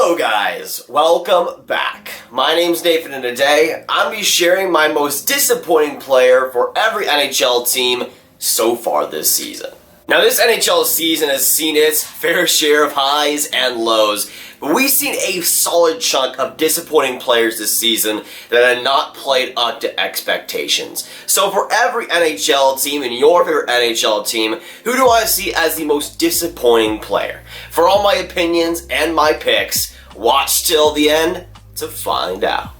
Hello guys, welcome back. My name's Nathan and today I'm going to be sharing my most disappointing player for every NHL team so far this season. Now this NHL season has seen its fair share of highs and lows, but we've seen a solid chunk of disappointing players this season that have not played up to expectations. So for every NHL team and your favorite NHL team, who do I see as the most disappointing player? For all my opinions and my picks, watch till the end to find out.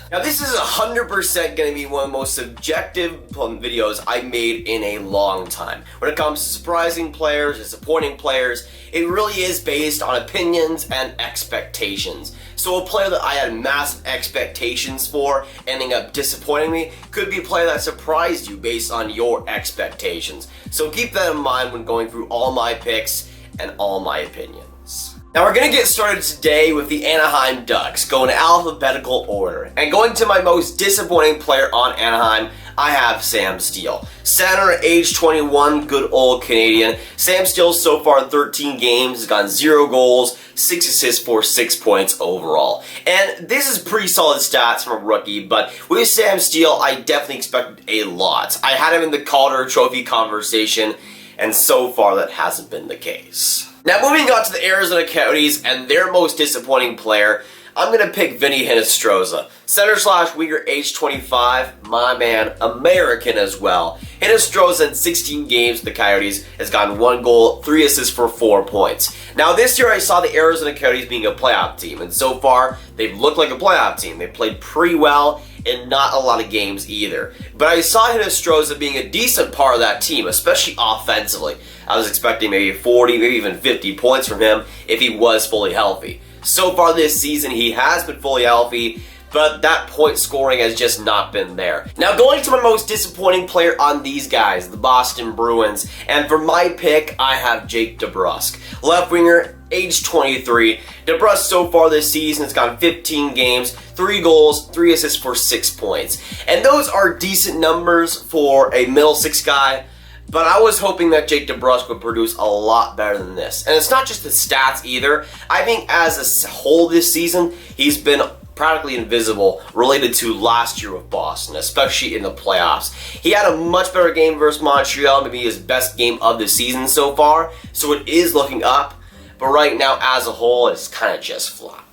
Now this is 100% going to be one of the most subjective videos I've made in a long time. When it comes to surprising players, disappointing players, it really is based on opinions and expectations. So a player that I had massive expectations for ending up disappointing me could be a player that surprised you based on your expectations. So keep that in mind when going through all my picks and all my opinions. Now we're going to get started today with the Anaheim Ducks, going in alphabetical order. And going to my most disappointing player on Anaheim, I have Sam Steele. Center, age 21, good old Canadian. Sam Steele so far in 13 games has gotten 0 goals, 6 assists for 6 points overall. And this is pretty solid stats from a rookie, but with Sam Steele, I definitely expected a lot. I had him in the Calder Trophy conversation, and so far that hasn't been the case. Now moving on to the Arizona Coyotes and their most disappointing player, I'm going to pick Vinnie Hinostroza. Center/winger, age 25, my man, American as well. Hinostroza in 16 games with the Coyotes has gotten 1 goal, 3 assists for 4 points. Now this year I saw the Arizona Coyotes being a playoff team, and so far they've looked like a playoff team. They played pretty well in not a lot of games either. But I saw Hinostroza being a decent part of that team, especially offensively. I was expecting maybe 40, maybe even 50 points from him if he was fully healthy. So far this season, he has been fully healthy, but that point scoring has just not been there. Now going to my most disappointing player on these guys, the Boston Bruins, and for my pick, I have Jake DeBrusk. Left winger, age 23. DeBrusk so far this season has gotten 15 games, 3 goals, 3 assists for 6 points. And those are decent numbers for a middle six guy, but I was hoping that Jake DeBrusk would produce a lot better than this. And it's not just the stats either. I think as a whole this season, he's been practically invisible related to last year with Boston, especially in the playoffs. He had a much better game versus Montreal, maybe his best game of the season so far, so it is looking up, but right now as a whole, it's kind of just flat.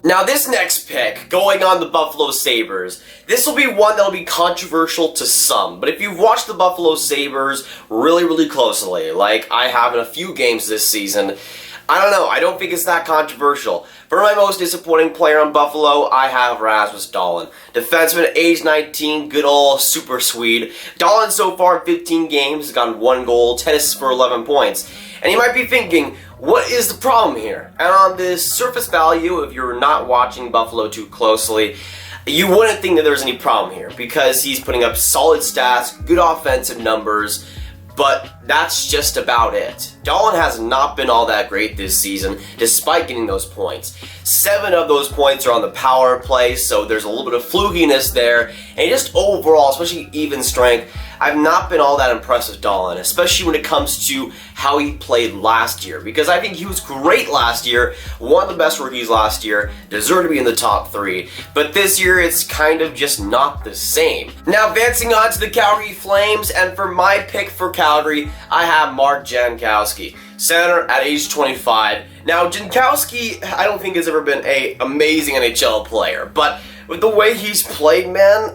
Now this next pick, going on the Buffalo Sabres, this will be one that will be controversial to some, but if you've watched the Buffalo Sabres really closely, like I have in a few games this season, I don't know, I don't think it's that controversial. For my most disappointing player on Buffalo, I have Rasmus Dahlin. Defenseman, age 19, good old super Swede. Dahlin so far in 15 games has gotten 1 goal, 10 assists for 11 points. And you might be thinking, what is the problem here? And on this surface value, if you're not watching Buffalo too closely, you wouldn't think that there's any problem here because he's putting up solid stats, good offensive numbers, but that's just about it. Dahlin has not been all that great this season, despite getting those points. 7 of those points are on the power play, so there's a little bit of flukiness there. And just overall, especially even strength, I've not been all that impressed with Dahlin, especially when it comes to how he played last year. Because I think he was great last year, one of the best rookies last year, deserved to be in the top 3. But this year, it's kind of just not the same. Now, advancing on to the Calgary Flames, and for my pick for Calgary, I have Mark Jankowski, center at age 25. Now, Jankowski, I don't think has ever been an amazing NHL player, but with the way he's played, man,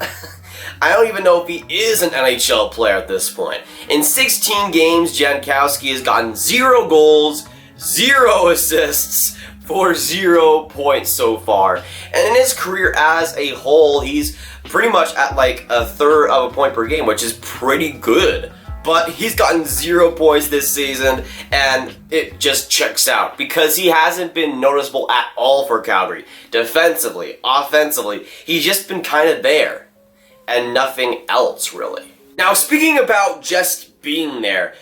I don't even know if he is an NHL player at this point. In 16 games, Jankowski has gotten 0 goals, 0 assists for 0 points so far. And in his career as a whole, he's pretty much at like a third of a point per game, which is pretty good. But he's gotten 0 points this season, and it just checks out because he hasn't been noticeable at all for Calgary. Defensively, offensively, he's just been kind of there, and nothing else really. Now speaking about just being there,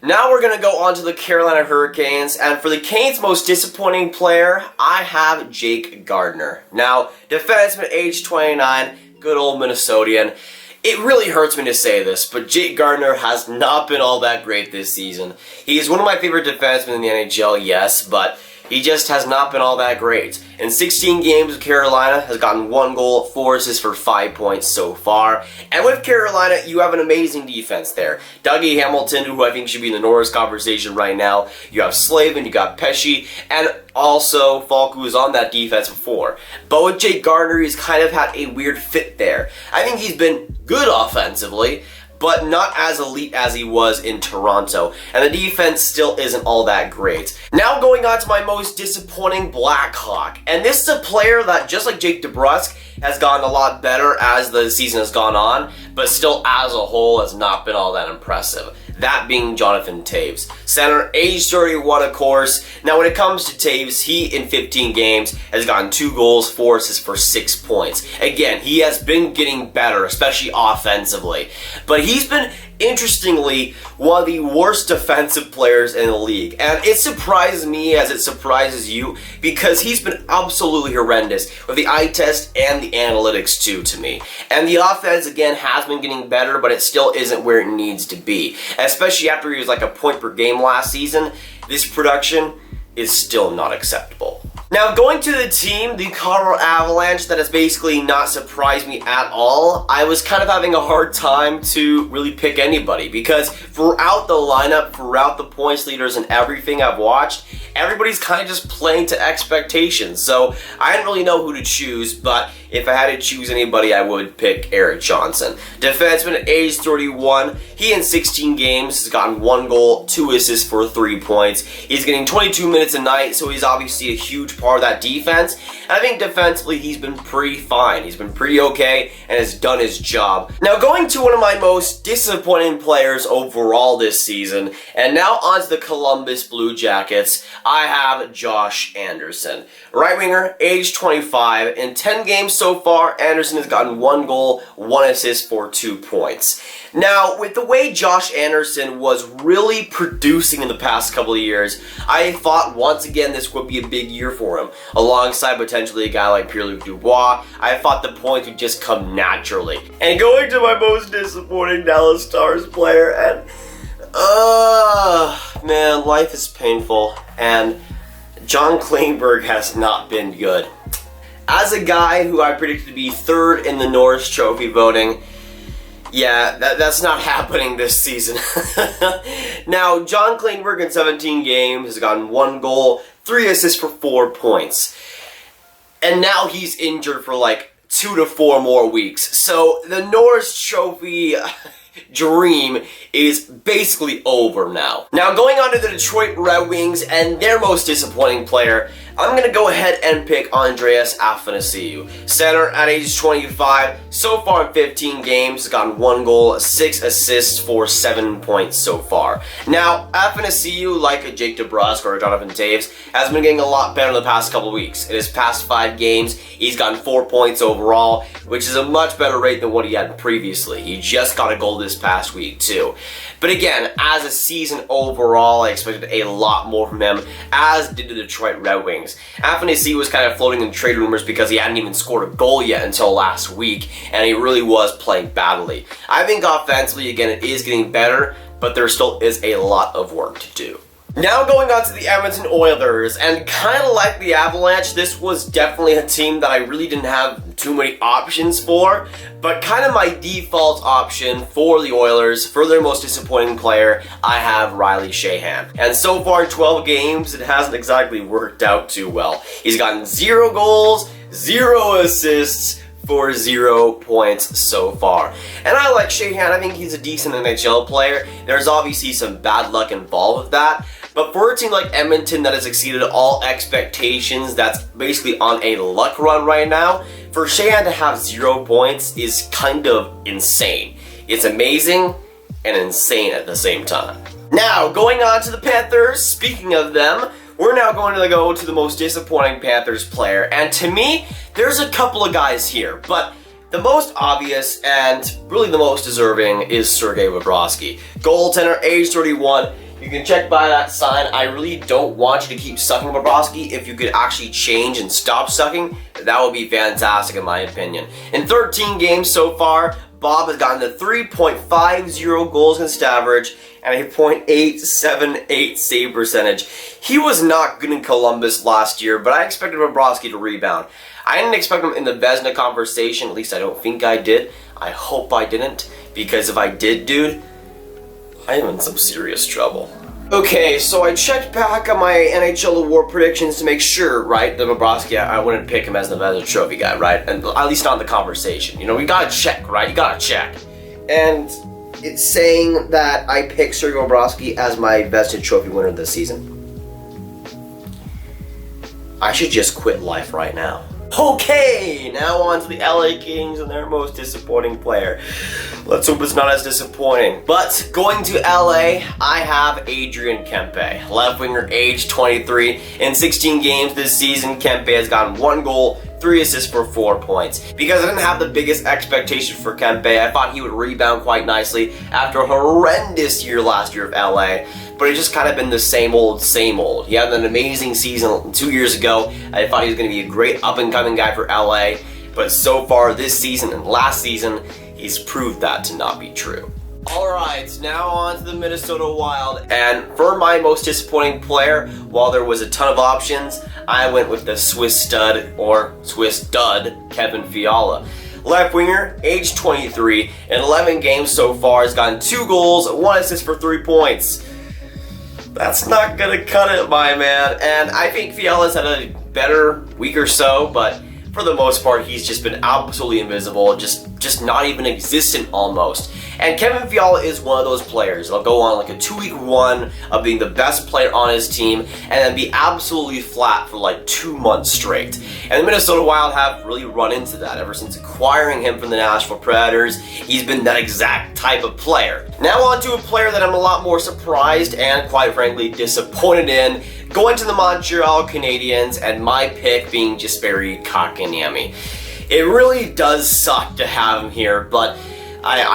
now we're going to go on to the Carolina Hurricanes, and for the Canes' most disappointing player, I have Jake Gardiner. Now, defenseman, age 29, good old Minnesotan. It really hurts me to say this, but Jake Gardiner has not been all that great this season. He is one of my favorite defensemen in the NHL, yes, but He just has not been all that great. In 16 games with Carolina, has gotten 1 goal, 4 assists for 5 points so far. And with Carolina, you have an amazing defense there. Dougie Hamilton, who I think should be in the Norris conversation right now. You have Slavin, you got Pesce, and also Falk, who was on that defense before. But with Jake Gardiner, he's kind of had a weird fit there. I think he's been good offensively, but not as elite as he was in Toronto. And the defense still isn't all that great. Now going on to my most disappointing Blackhawk. And this is a player that, just like Jake DeBrusk, has gotten a lot better as the season has gone on, but still as a whole has not been all that impressive. That being Jonathan Toews. Center, age 31, of course. Now when it comes to Toews, he in 15 games has gotten 2 goals, 4 assists for 6 points. Again, he has been getting better, especially offensively. But he's been, interestingly, one of the worst defensive players in the league. And it surprises me as it surprises you, because he's been absolutely horrendous with the eye test and the analytics too, to me. And the offense, again, has been getting better, but it still isn't where it needs to be. Especially after he was like a point per game last season, this production is still not acceptable. Now, going to the team, the Colorado Avalanche, that has basically not surprised me at all. I was kind of having a hard time to really pick anybody, because throughout the lineup, throughout the points leaders and everything I've watched, everybody's kind of just playing to expectations. So I didn't really know who to choose, but if I had to choose anybody, I would pick Erik Johnson. Defenseman at age 31, he in 16 games has gotten 1 goal, 2 assists for 3 points. He's getting 22 minutes a night, so he's obviously a huge part of that defense. And I think defensively, he's been pretty fine. He's been pretty okay and has done his job. Now going to one of my most disappointing players overall this season, and now onto the Columbus Blue Jackets, I have Josh Anderson. Right winger, age 25. In 10 games so far, Anderson has gotten 1 goal, 1 assist for 2 points. Now, with the way Josh Anderson was really producing in the past couple of years, I thought once again this would be a big year for him. Alongside potentially a guy like Pierre-Luc Dubois, I thought the points would just come naturally. And going to my most disappointing Dallas Stars player, and man, life is painful, and John Klingberg has not been good. As a guy who I predicted to be 3rd in the Norris Trophy voting, yeah, that's not happening this season. Now, John Klingberg in 17 games has gotten 1 goal, 3 assists for 4 points. And now he's injured for like 2 to 4 more weeks. So the Norris Trophy dream is basically over now. Now going on to the Detroit Red Wings and their most disappointing player, I'm going to go ahead and pick Andreas Athanasiou. Center at age 25, so far in 15 games, has gotten 1 goal, 6 assists for 7 points so far. Now, Athanasiou, like a Jake DeBrusk or a Jonathan Toews, has been getting a lot better in the past couple weeks. In his past 5 games, he's gotten 4 points overall, which is a much better rate than what he had previously. He just got a goal this past week too. But again, as a season overall, I expected a lot more from him, as did the Detroit Red Wings. Athanasiou was kind of floating in trade rumors because he hadn't even scored a goal yet until last week, and he really was playing badly. I think offensively, again, it is getting better, but there still is a lot of work to do. Now going on to the Edmonton Oilers, and kind of like the Avalanche, this was definitely a team that I really didn't have too many options for, but kind of my default option for the Oilers, for their most disappointing player, I have Riley Sheahan. And so far in 12 games, it hasn't exactly worked out too well. He's gotten 0 goals, 0 assists, for 0 points so far. And I like Sheahan. I think he's a decent NHL player. There's obviously some bad luck involved with that, but for a team like Edmonton that has exceeded all expectations, that's basically on a luck run right now, for Sheahan to have 0 points is kind of insane. It's amazing and insane at the same time. Now, going on to the Panthers, speaking of them, we're now going to go to the most disappointing Panthers player, and to me, there's a couple of guys here, but the most obvious and really the most deserving is Sergei Bobrovsky. Goaltender, age 31. You can check by that sign. I really don't want you to keep sucking Bobrovsky. If you could actually change and stop sucking, that would be fantastic in my opinion. In 13 games so far, Bob has gotten a 3.50 goals against average and a .878 save percentage. He was not good in Columbus last year, but I expected Bobrovsky to rebound. I didn't expect him in the Vezina conversation, at least I don't think I did. I hope I didn't, because if I did, dude, I am in some serious trouble. Okay, so I checked back on my NHL award predictions to make sure, right, that Bobrovsky, I wouldn't pick him as the Vezina Trophy guy, right? And at least not in the conversation. You know, we gotta check, right? You gotta check. And it's saying that I picked Sergei Bobrovsky as my Vezina Trophy winner this season. I should just quit life right now. Okay, now on to the LA Kings and their most disappointing player. Let's hope it's not as disappointing. But going to LA, I have Adrian Kempe, left winger, age 23. In 16 games this season, Kempe has gotten 1 goal, 3 assists for 4 points. Because I didn't have the biggest expectations for Kempe, I thought he would rebound quite nicely after a horrendous year last year of LA. But it's just kind of been the same old, same old. He had an amazing season 2 years ago. I thought he was going to be a great up-and-coming guy for LA. But so far this season and last season, he's proved that to not be true. Alright, now on to the Minnesota Wild. And for my most disappointing player, while there was a ton of options, I went with the Swiss stud, or Swiss dud, Kevin Fiala. Left winger, age 23. In 11 games so far, has gotten 2 goals, 1 assist for 3 points. That's not gonna cut it, my man. And I think Fiala's had a better week or so, but for the most part, he's just been absolutely invisible, just not even existent almost. And Kevin Fiala is one of those players that'll go on like a 2-week run of being the best player on his team and then be absolutely flat for like 2 months straight. And the Minnesota Wild have really run into that ever since acquiring him from the Nashville Predators. He's been that exact type of player. Now on to a player that I'm a lot more surprised and quite frankly disappointed in, going to the Montreal Canadiens, and my pick being Jesperi Kotkaniemi. It really does suck to have him here, but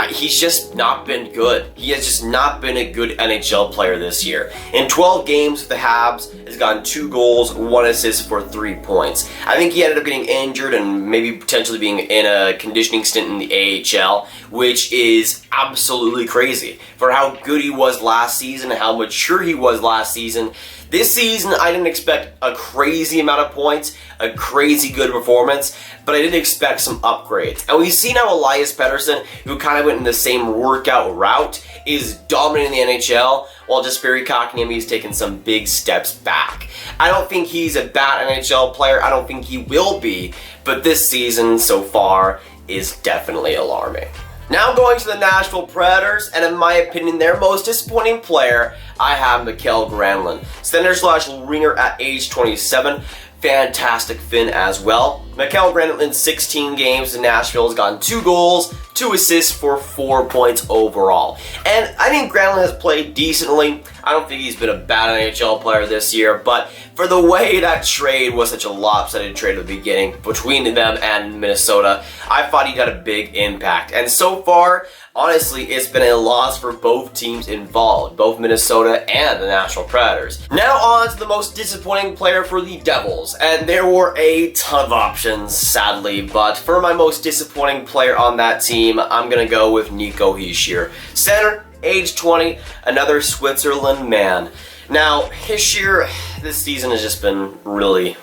he's just not been good. He has just not been a good NHL player this year. In 12 games with the Habs, has gotten 2 goals, 1 assist for 3 points. I think he ended up getting injured and maybe potentially being in a conditioning stint in the AHL, which is absolutely crazy. For how good he was last season and how mature he was last season, this season, I didn't expect a crazy amount of points, a crazy good performance, but I did expect some upgrades. And we've seen now Elias Pettersson, who kind of went in the same workout route, is dominating the NHL, while Jesperi Kotkaniemi has taken some big steps back. I don't think he's a bad NHL player, I don't think he will be, but this season so far is definitely alarming. Now going to the Nashville Predators, and in my opinion, their most disappointing player, I have Micheal Granlund. Center/winger at age 27. Fantastic Finn as well. Micheal Granlund in 16 games in Nashville has gotten 2 goals, 2 assists for 4 points overall. And I think Granlund has played decently. I don't think he's been a bad NHL player this year, but for the way that trade was such a lopsided trade at the beginning between them and Minnesota, I thought he'd had a big impact. And so far, honestly, it's been a loss for both teams involved, both Minnesota and the Nashville Predators. Now on to the most disappointing player for the Devils, and there were a ton of options, sadly, but for my most disappointing player on that team, I'm gonna go with Nico Hischier. Center, age 20, another Switzerland man. Now, Hischier, this season has just been really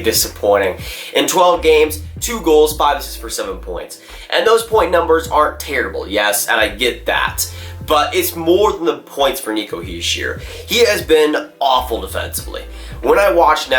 disappointing. In 12 games, 2 goals, 5 assists for 7 points. And those point numbers aren't terrible, yes, and I get that. But it's more than the points for Nico Hischier. He has been awful defensively. When I watched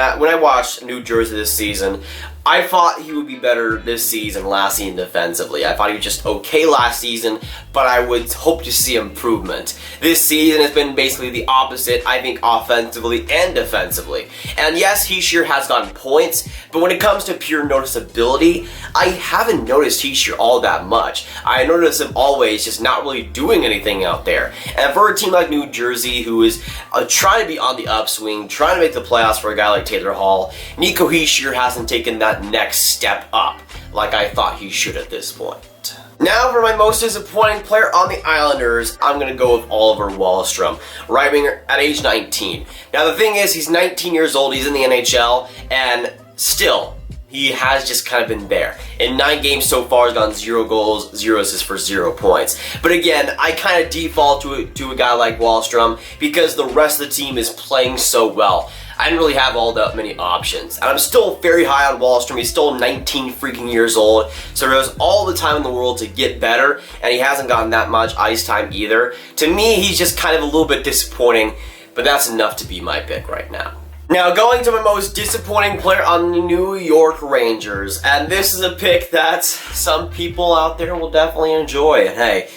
New Jersey this season, I thought he would be better this season, last season defensively. I thought he was just okay last season, but I would hope to see improvement. This season has been basically the opposite, I think, offensively and defensively. And yes, Hischier has gotten points, but when it comes to pure noticeability, I haven't noticed Hischier all that much. I notice him always just not really doing anything out there. And for a team like New Jersey, who is trying to be on the upswing, trying to make the playoffs for a guy like Taylor Hall, Nico Hischier hasn't taken that next step up like I thought he should at this point. Now for my most disappointing player on the Islanders, I'm going to go with Oliver Wahlstrom, right winger at age 19. Now the thing is, he's 19 years old, he's in the NHL, and still, he has just kind of been there. In 9 games so far, he's gotten 0 goals, 0 assists for 0 points. But again, I kind of default to a guy like Wahlstrom because the rest of the team is playing so well. I didn't really have all that many options. And I'm still very high on Wahlstrom. He's still 19 freaking years old, so there's all the time in the world to get better, and he hasn't gotten that much ice time either. To me, he's just kind of a little bit disappointing, but that's enough to be my pick right now. Now, going to my most disappointing player on the New York Rangers, and this is a pick that some people out there will definitely enjoy. And hey,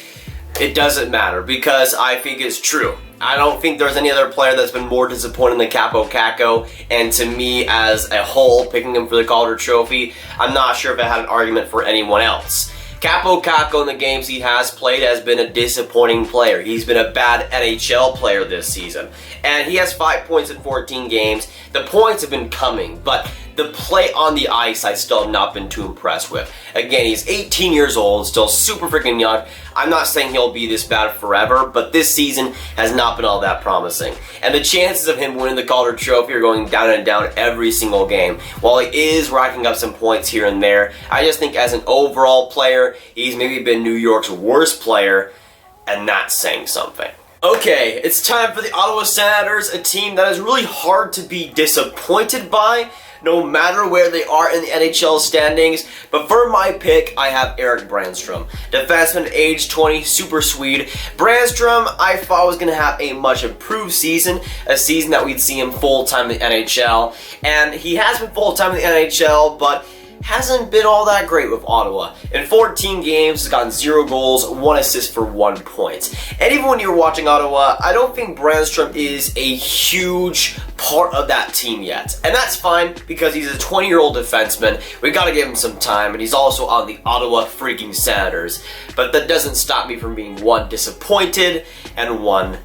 it doesn't matter because I think it's true. I don't think there's any other player that's been more disappointing than Kakko, and to me as a whole, picking him for the Calder Trophy, I'm not sure if I had an argument for anyone else. Kakko in the games he has played has been a disappointing player. He's been a bad NHL player this season. And he has 5 points in 14 games. The points have been coming, but the play on the ice I still have not been too impressed with. Again, he's 18 years old, still super freaking young. I'm not saying he'll be this bad forever, but this season has not been all that promising. And the chances of him winning the Calder Trophy are going down and down every single game. While he is racking up some points here and there, I just think as an overall player, he's maybe been New York's worst player, and that's saying something. Okay, it's time for the Ottawa Senators, a team that is really hard to be disappointed by, no matter where they are in the NHL standings. But for my pick, I have Erik Brannstrom, defenseman, age 20, super Swede. Brannstrom, I thought was going to have a much improved season, a season that we'd see him full-time in the NHL. And he has been full-time in the NHL, but hasn't been all that great with Ottawa. In 14 games, he's gotten 0 goals, 1 assist for 1 point. And even when you're watching Ottawa, I don't think Brannstrom is a huge part of that team yet. And that's fine, because he's a 20-year-old defenseman. We gotta give him some time, and he's also on the Ottawa freaking Senators. But that doesn't stop me from being 1, disappointed, and 1,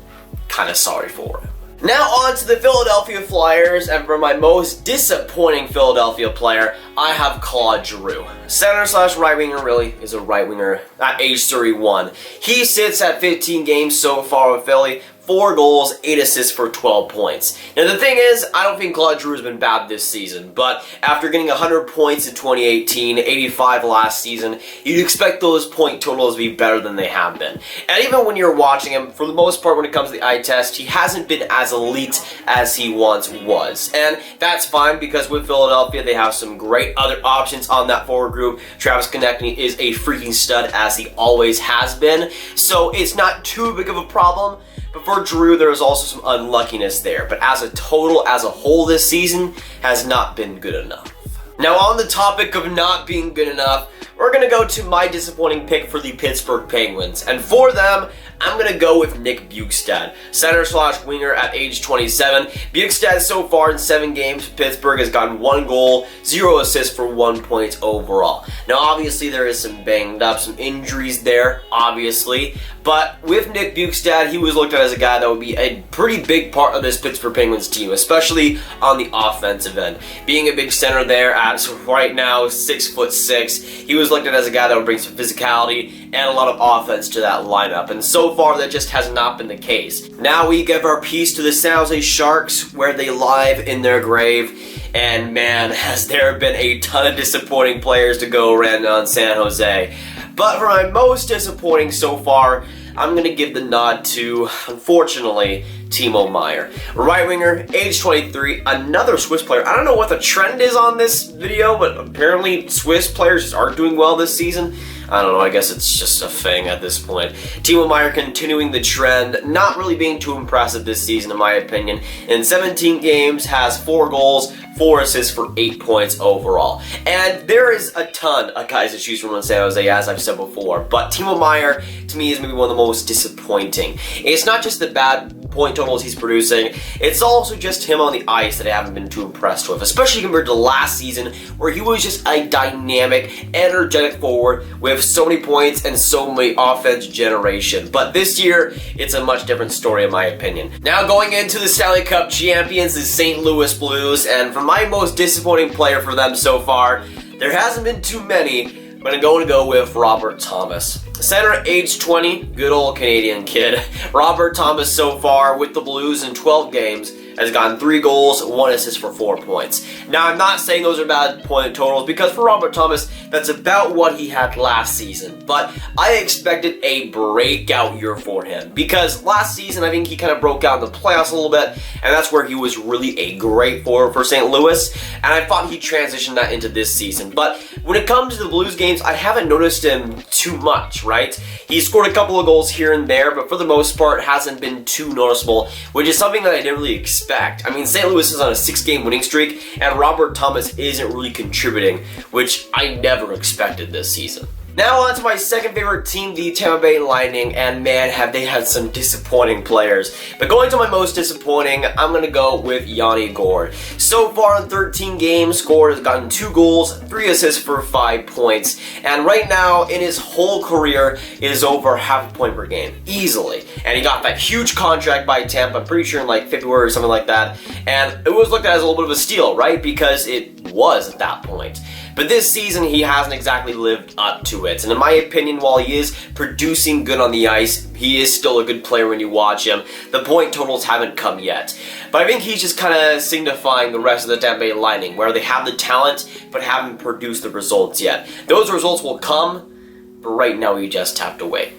kind of sorry for him. Now on to the Philadelphia Flyers, and for my most disappointing Philadelphia player, I have Claude Giroux. Center/right winger, really, is a right winger at age 31. He sits at 15 games so far with Philly, 4 goals, 8 assists for 12 points. Now the thing is, I don't think Claude Giroux has been bad this season, but after getting 100 points in 2018, 85 last season, you'd expect those point totals to be better than they have been. And even when you're watching him, for the most part when it comes to the eye test, he hasn't been as elite as he once was. And that's fine because with Philadelphia, they have some great other options on that forward group. Travis Konecny is a freaking stud as he always has been, so it's not too big of a problem. But for Giroux, there is also some unluckiness there. But as a total, as a whole this season, has not been good enough. Now on the topic of not being good enough, we're going to go to my disappointing pick for the Pittsburgh Penguins. And for them, I'm going to go with Nick Bjugstad, center/winger at age 27. Bjugstad so far in 7 games, Pittsburgh has gotten 1 goal, 0 assists for 1 point overall. Now obviously there is some banged up, some injuries there, obviously. But with Nick Bjugstad, he was looked at as a guy that would be a pretty big part of this Pittsburgh Penguins team, especially on the offensive end. Being a big center there at right now 6'6", he was looked at as a guy that would bring some physicality and a lot of offense to that lineup. And so far, that just has not been the case. Now we give our piece to the San Jose Sharks, where they live in their grave. And man, has there been a ton of disappointing players to go around on San Jose. But for my most disappointing so far, I'm going to give the nod to, unfortunately, Timo Meier. Right winger, age 23, another Swiss player. I don't know what the trend is on this video, but apparently Swiss players just aren't doing well this season. I don't know, I guess it's just a thing at this point. Timo Meier continuing the trend, not really being too impressive this season in my opinion. In 17 games, has 4 goals, 4 assists for 8 points overall. And there is a ton of guys to choose from in San Jose, as I've said before, but Timo Meier, to me, is maybe one of the most disappointing. It's not just the bad point totals he's producing, it's also just him on the ice that I haven't been too impressed with, especially compared to last season, where he was just a dynamic, energetic forward with so many points and so many offense generation. But this year, it's a much different story in my opinion. Now going into the Stanley Cup champions, the St. Louis Blues, and for my most disappointing player for them so far, there hasn't been too many, but I'm going to go with Robert Thomas. Center, age 20, good old Canadian kid. Robert Thomas so far with the Blues in 12 games, has gotten 3 goals, 1 assist for 4 points. Now, I'm not saying those are bad point totals, because for Robert Thomas, that's about what he had last season. But I expected a breakout year for him, because last season, I think he kind of broke out in the playoffs a little bit, and that's where he was really a great forward for St. Louis, and I thought he transitioned that into this season. But when it comes to the Blues games, I haven't noticed him too much, right? He scored a couple of goals here and there, but for the most part, hasn't been too noticeable, which is something that I didn't really expect. I mean, St. Louis is on a 6-game winning streak, and Robert Thomas isn't really contributing, which I never expected this season. Now on to my second favorite team, the Tampa Bay Lightning, and man, have they had some disappointing players. But going to my most disappointing, I'm going to go with Yanni Gourde. So far in 13 games, Gourde has gotten 2 goals, 3 assists for 5 points, and right now in his whole career, it is over half a point per game, easily. And he got that huge contract by Tampa, I'm pretty sure in like February or something like that, and it was looked at as a little bit of a steal, right? Because it was at that point. But this season, he hasn't exactly lived up to it. And in my opinion, while he is producing good on the ice, he is still a good player when you watch him. The point totals haven't come yet. But I think he's just kind of signifying the rest of the Tampa Bay Lightning, where they have the talent, but haven't produced the results yet. Those results will come, but right now you just have to wait.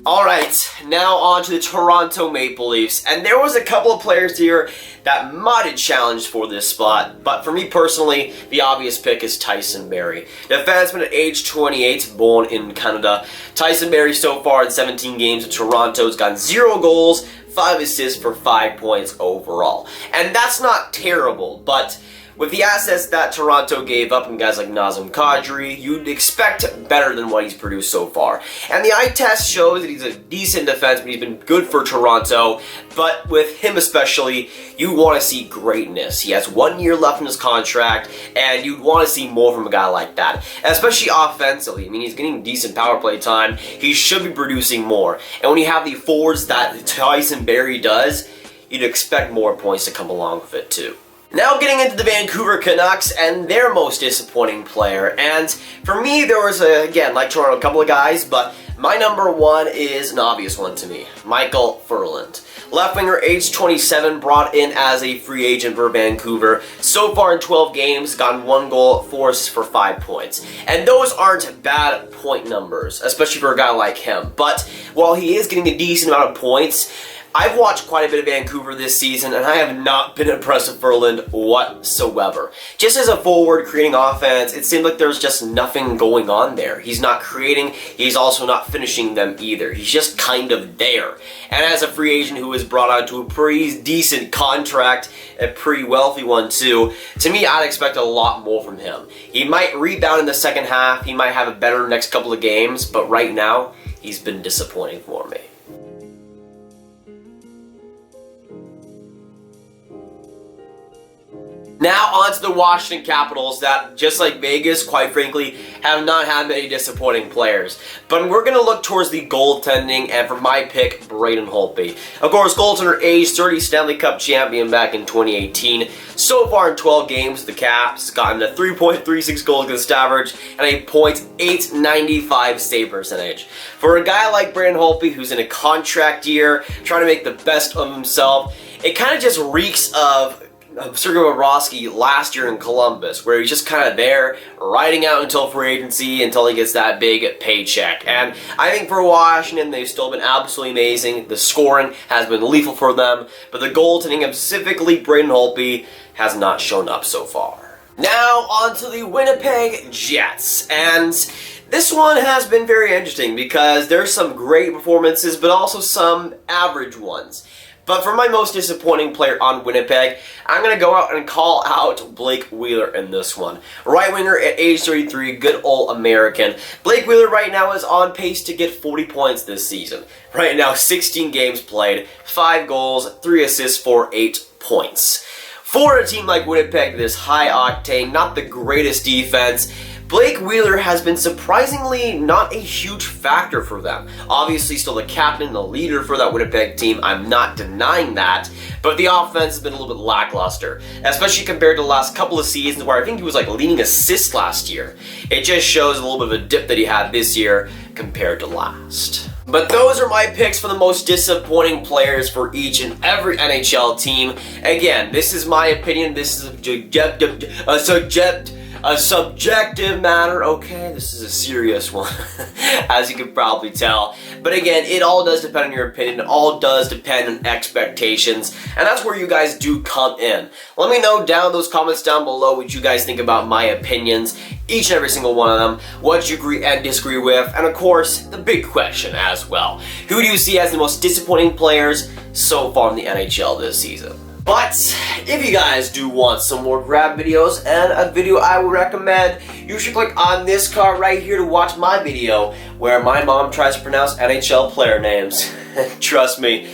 Alright, now on to the Toronto Maple Leafs, and there was a couple of players here that might have challenged for this spot, but for me personally, the obvious pick is Tyson Barrie. Defenseman at age 28, born in Canada. Tyson Barrie so far in 17 games with Toronto has gotten 0 goals, 5 assists for 5 points overall. And that's not terrible, but with the assets that Toronto gave up and guys like Nazem Kadri, you'd expect better than what he's produced so far. And the eye test shows that he's a decent defenseman, he's been good for Toronto, but with him especially, you want to see greatness. He has 1 year left in his contract, and you'd want to see more from a guy like that, especially offensively. I mean, he's getting decent power play time, he should be producing more. And when you have the forwards that Tyson Barrie does, you'd expect more points to come along with it too. Now getting into the Vancouver Canucks and their most disappointing player, and for me there was, again, like Toronto, a couple of guys, but my number 1 is an obvious one to me, Micheal Ferland. Left winger, age 27, brought in as a free agent for Vancouver. So far in 12 games, gotten 1 goal, 4 assists for 5 points. And those aren't bad point numbers, especially for a guy like him. But while he is getting a decent amount of points, I've watched quite a bit of Vancouver this season, and I have not been impressed with Ferland whatsoever. Just as a forward creating offense, it seemed like there's just nothing going on there. He's not creating, he's also not finishing them either. He's just kind of there. And as a free agent who was brought onto a pretty decent contract, a pretty wealthy one too, to me I'd expect a lot more from him. He might rebound in the second half, he might have a better next couple of games, but right now, he's been disappointing for me. Now on to the Washington Capitals that, just like Vegas, quite frankly, have not had many disappointing players. But we're going to look towards the goaltending, and for my pick, Braden Holtby. Of course, goaltender age 30, Stanley Cup champion back in 2018. So far in 12 games, the Caps gotten a 3.36 goals against average and a .895 save percentage. For a guy like Braden Holtby, who's in a contract year, trying to make the best of himself, it kind of just reeks of Sergei Bobrovsky last year in Columbus, where he's just kind of there, riding out until free agency, until he gets that big paycheck. And I think for Washington, they've still been absolutely amazing. The scoring has been lethal for them, but the goaltending, and specifically Braden Holtby, has not shown up so far. Now, on to the Winnipeg Jets, and this one has been very interesting because there's some great performances, but also some average ones. But for my most disappointing player on Winnipeg, I'm going to go out and call out Blake Wheeler in this one. Right winger at age 33, good old American. Blake Wheeler right now is on pace to get 40 points this season. Right now, 16 games played, 5 goals, 3 assists for 8 points. For a team like Winnipeg, this high octane, not the greatest defense, Blake Wheeler has been surprisingly not a huge factor for them. Obviously still the captain, the leader for that Winnipeg team, I'm not denying that, but the offense has been a little bit lackluster, especially compared to the last couple of seasons where I think he was like leading assists last year. It just shows a little bit of a dip that he had this year compared to last. But those are my picks for the most disappointing players for each and every NHL team. Again, this is my opinion. This is a subjective matter, okay? This is a serious one, as you can probably tell. But again, it all does depend on your opinion. It all does depend on expectations, and that's where you guys do come in. Let me know down in those comments down below what you guys think about my opinions, each and every single one of them, what you agree and disagree with, and of course, the big question as well. Who do you see as the most disappointing players so far in the NHL this season? But if you guys do want some more Grav videos and a video I would recommend, you should click on this card right here to watch my video where my mom tries to pronounce NHL player names. Trust me,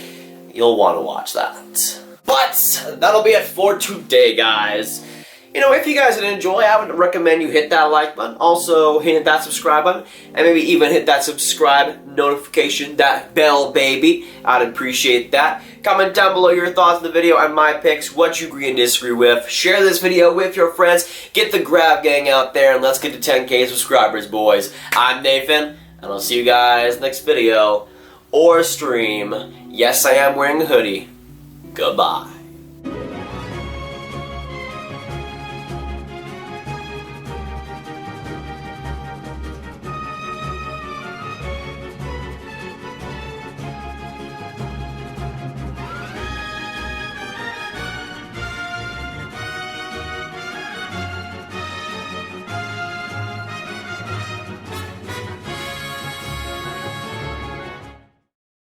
you'll want to watch that. But that'll be it for today, guys. You know, if you guys did enjoy, I would recommend you hit that like button, also hit that subscribe button, and maybe even hit that subscribe notification, that bell, baby. I'd appreciate that. Comment down below your thoughts on the video and my picks, what you agree and disagree with. Share this video with your friends. Get the Grav gang out there, and let's get to 10K subscribers, boys. I'm Nathan, and I'll see you guys next video or stream. Yes, I am wearing a hoodie. Goodbye.